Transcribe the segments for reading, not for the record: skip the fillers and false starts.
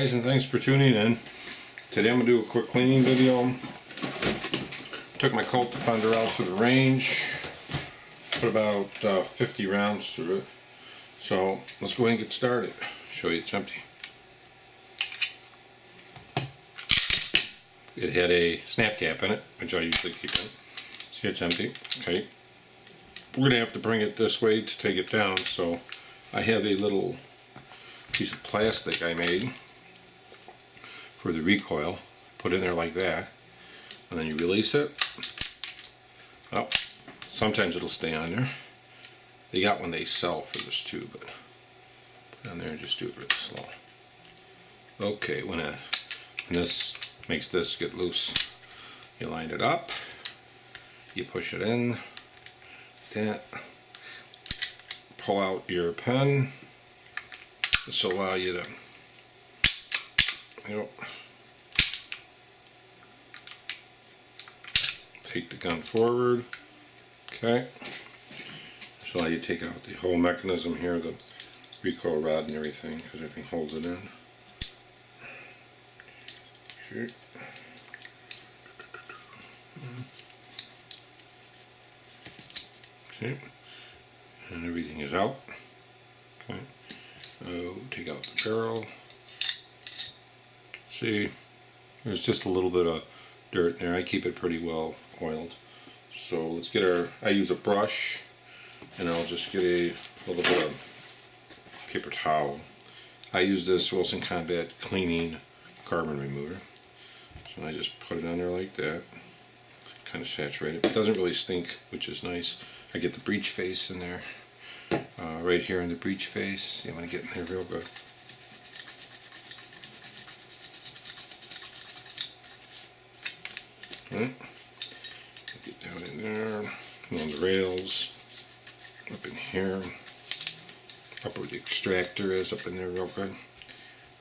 Guys, and thanks for tuning in. Today I'm going to do a quick cleaning video. Took my Colt Defender out to the range. Put about 50 rounds through it. So let's go ahead and get started. Show you it's empty. It had a snap cap in it, which I usually keep in. See, it's empty. Okay. We're going to have to bring it this way to take it down. So I have a little piece of plastic I made for the recoil. Put in there like that, and then you release it. Oh, sometimes it'll stay on there. They got one they sell for this too, but put it on there and just do it really slow. Okay, when this makes this get loose, you line it up, you push it in, that, pull out your pen. This will allow you to, take the gun forward. Okay. This will allow you to take out the whole mechanism here, the recoil rod and everything, because everything holds it in. Shoot. Okay. And everything is out. Okay. Take out the barrel. See, there's just a little bit of dirt in there. I keep it pretty well oiled. So let's get I use a brush, and I'll just get a little bit of paper towel. I use this Wilson Combat cleaning carbon remover. So I just put it on there like that. Kind of saturate it. It doesn't really stink, which is nice. I get the breech face in there. Right here in the breech face. I'm going to get in there real good. Right. Get down in there, on the rails, up in here, up where the extractor is, up in there real good.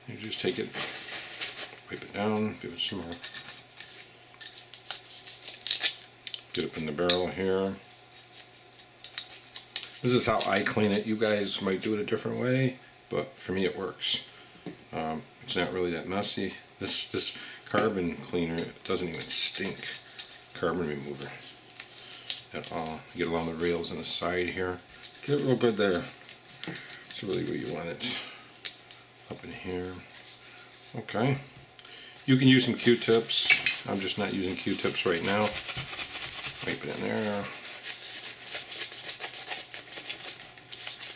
You just take it, wipe it down, give it some more. Get up in the barrel here. This is how I clean it. You guys might do it a different way, but for me it works. It's not really that messy. This carbon cleaner, it doesn't even stink. Carbon remover at all. Get along the rails on the side here. Get it real good there. It's really where you want it. Up in here. Okay. You can use some Q-tips. I'm just not using Q-tips right now. Wipe it in there.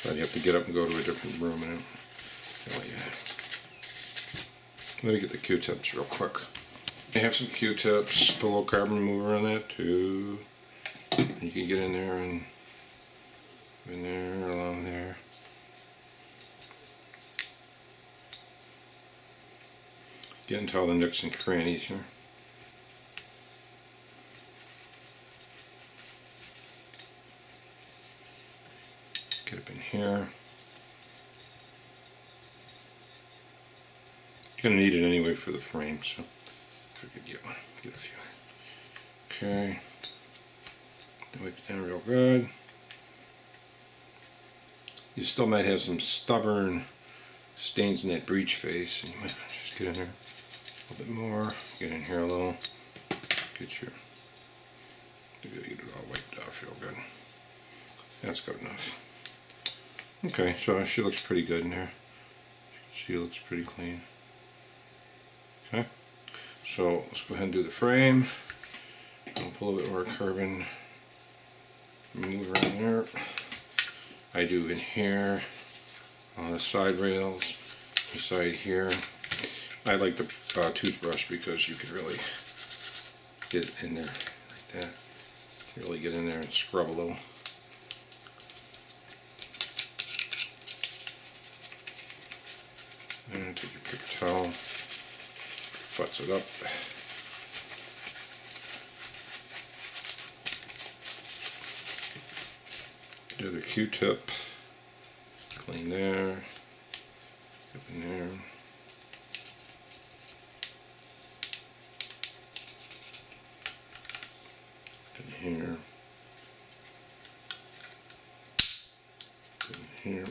But you have to get up and go to a different room and like that. Let me get the Q-tips real quick. I have some Q-tips, put a little carbon remover on that too. You can get in there and in there, along there. Get into all the nooks and crannies here. Get up in here. You're going to need it anyway for the frame, so if I could get one, get a few. Okay. Wipe it down real good. You still might have some stubborn stains in that breech face, and you might just get in there a little bit more. Get in here a little. Get it all wiped off real good. That's good enough. Okay, so she looks pretty good in there. She looks pretty clean. Okay, so let's go ahead and do the frame. I'll pull a bit more carbon remover around there. I do in here on the side rails, the side here. I like the toothbrush because you can really get it in there like that. Really get in there and scrub a little. And take your paper towel, futz it up. Do the Q-tip, clean there, up in there. Up in here. Up in here.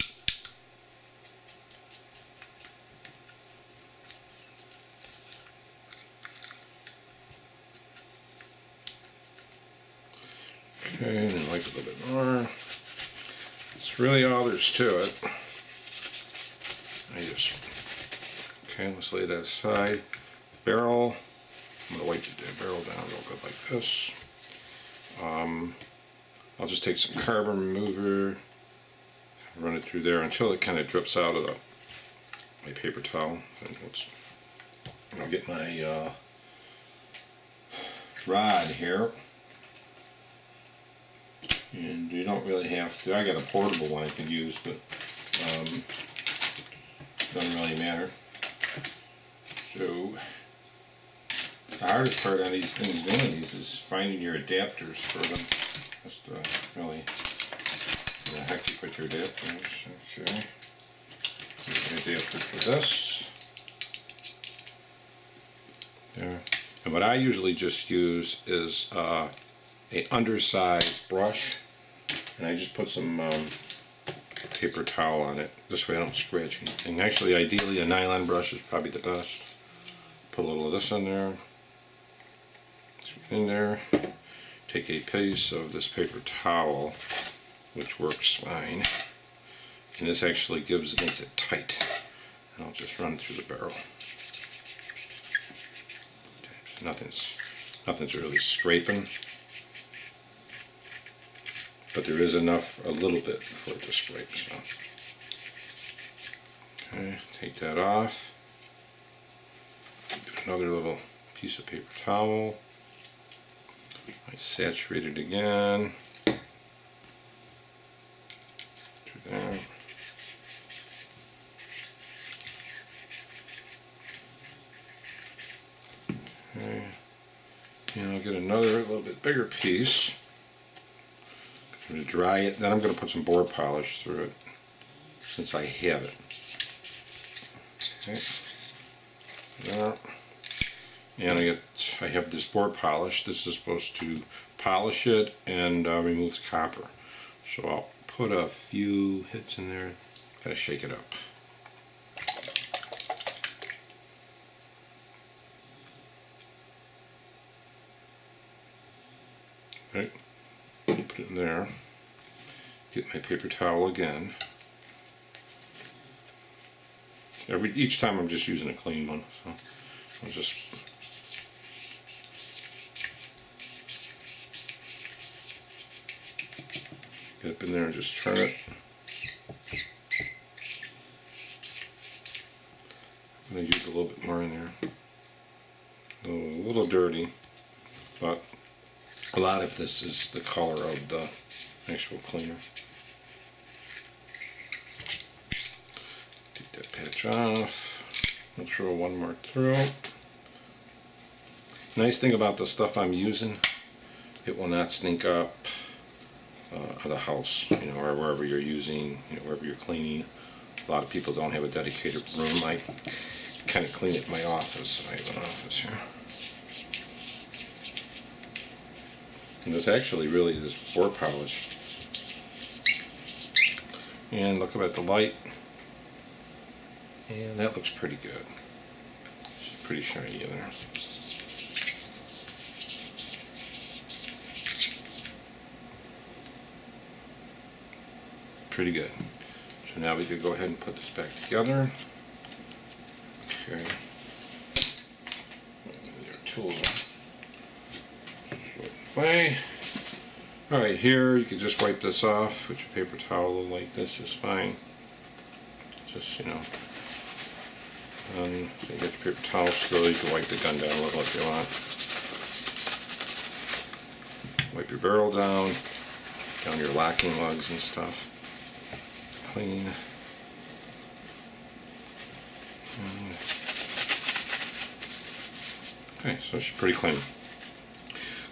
That's really all there's to it. Okay, let's lay that aside. Barrel, I'm going to wipe the barrel down real good like this. I'll just take some carbon remover, run it through there until it kind of drips out of my paper towel. And I'll get my rod here. And you don't really have to. I got a portable one I can use, but doesn't really matter. So the hardest part on these things doing these is finding your adapters for them. That's really where the heck you put your adapters. Okay. Here's an adapter for this. There. And what I usually just use is a undersized brush, and I just put some paper towel on it. This way I don't scratch anything. Actually, ideally a nylon brush is probably the best. Put a little of this in there. In there. Take a piece of this paper towel, which works fine. And this actually makes it tight. And I'll just run through the barrel. So nothing's really scraping. But there is enough, a little bit, for it to scrape. So. Okay, take that off. Do another little piece of paper towel. I saturate it again. Do that. Okay. And I'll get another little bit bigger piece. I'm going to dry it, then I'm going to put some board polish through it, since I have it. Okay. There. And I have this board polish. This is supposed to polish it and remove the copper. So I'll put a few hits in there, kind of shake it up. Okay. Put it in there. Get my paper towel again. Each time I'm just using a clean one, so I'll just get up in there and just turn it. I'm going to use a little bit more in there. A little dirty, but a lot of this is the color of the actual cleaner. Take that patch off. We'll throw one more through. Nice thing about the stuff I'm using, it will not stink up the house, you know, or wherever you're using, you know, wherever you're cleaning. A lot of people don't have a dedicated room. I kind of clean it in my office. I have an office here. And this actually really is board polish. And look at the light. And that looks pretty good. It's pretty shiny in there. Pretty good. So now we could go ahead and put this back together. Okay. Our tools away. Alright, here you can just wipe this off with your paper towel like this, just fine. Just, you know. So you get your paper towel still, you can wipe the gun down a little if you want. Wipe your barrel down your locking lugs and stuff. Clean. Okay, so it's pretty clean.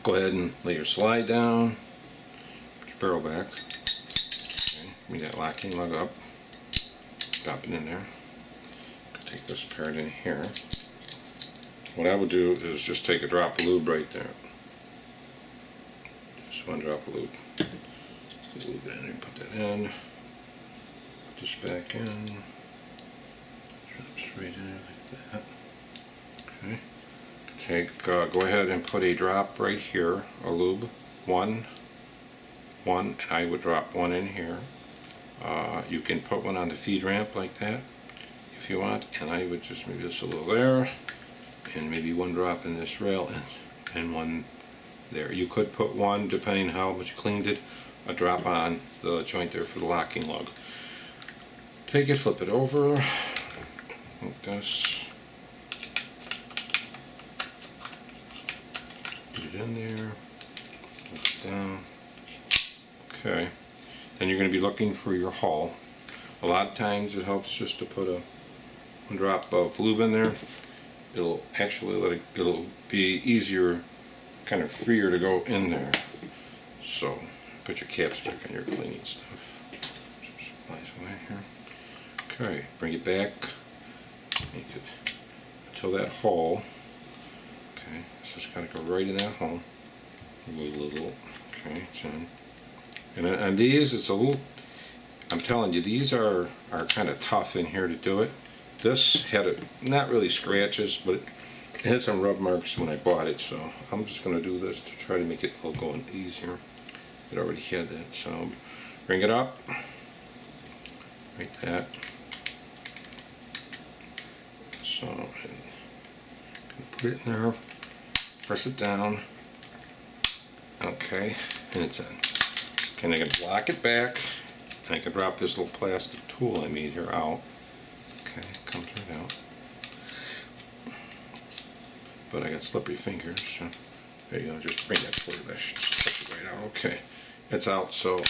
Go ahead and lay your slide down, put your barrel back, okay, bring that locking lug up, drop it in there, take this part in here. What I would do is just take a drop of lube right there, just one drop of lube, lube in there, put that in, put this back in, drops right in there like that, okay. Go ahead and put a drop right here, a lube, one, and I would drop one in here. You can put one on the feed ramp like that if you want, and I would just maybe just a little there, and maybe one drop in this rail, and one there. You could put one, depending how much you cleaned it, a drop on the joint there for the locking lug. Take it, flip it over like this, put it in there, flip it down. Okay, then you're going to be looking for your hull. A lot of times it helps just to put one drop of lube in there. It'll actually it'll be easier, kind of freer to go in there. So put your caps back on your cleaning stuff. Supplies away here. Okay, bring it back. Make it until that hole. Okay, so it's got to go right in that hole. A little. Okay, it's in. And these, it's a little. I'm telling you, these are kind of tough in here to do it. This had not really scratches, but it had some rub marks when I bought it, so I'm just going to do this to try to make it all going easier. It already had that, so bring it up, like that. So put it in there, press it down. Okay, and it's in. Okay, and I can lock it back. And I can drop this little plastic tool I made here out. Okay, comes right out. But I got slippery fingers, so there you go. Just bring that forward. That should just push it right out. Okay, it's out. So,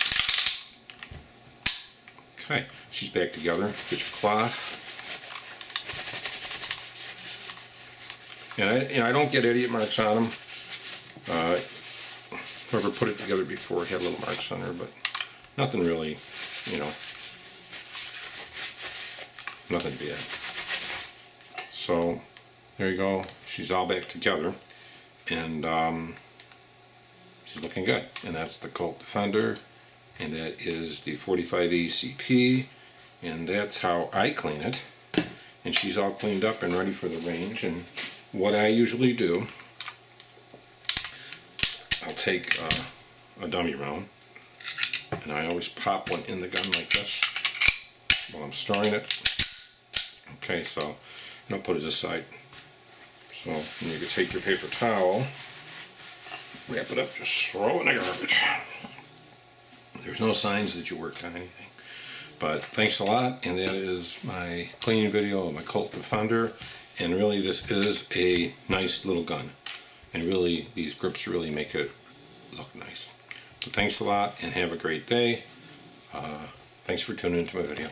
okay, she's back together. Get your cloth. And I don't get idiot marks on them. Whoever put it together before had little marks on her, but nothing really. You know, nothing bad. So there you go. She's all back together, and she's looking good. And that's the Colt Defender, and that is the 45E CP, and that's how I clean it. And she's all cleaned up and ready for the range. And what I usually do, I'll take a dummy round. And I always pop one in the gun like this while I'm storing it. Okay, so and I'll put it aside. So you can take your paper towel, wrap it up, just throw it in the garbage. There's no signs that you worked on anything. But thanks a lot, and that is my cleaning video of my Colt Defender. And really, this is a nice little gun. And really, these grips really make it look nice. So thanks a lot, and have a great day. Thanks for tuning into my video.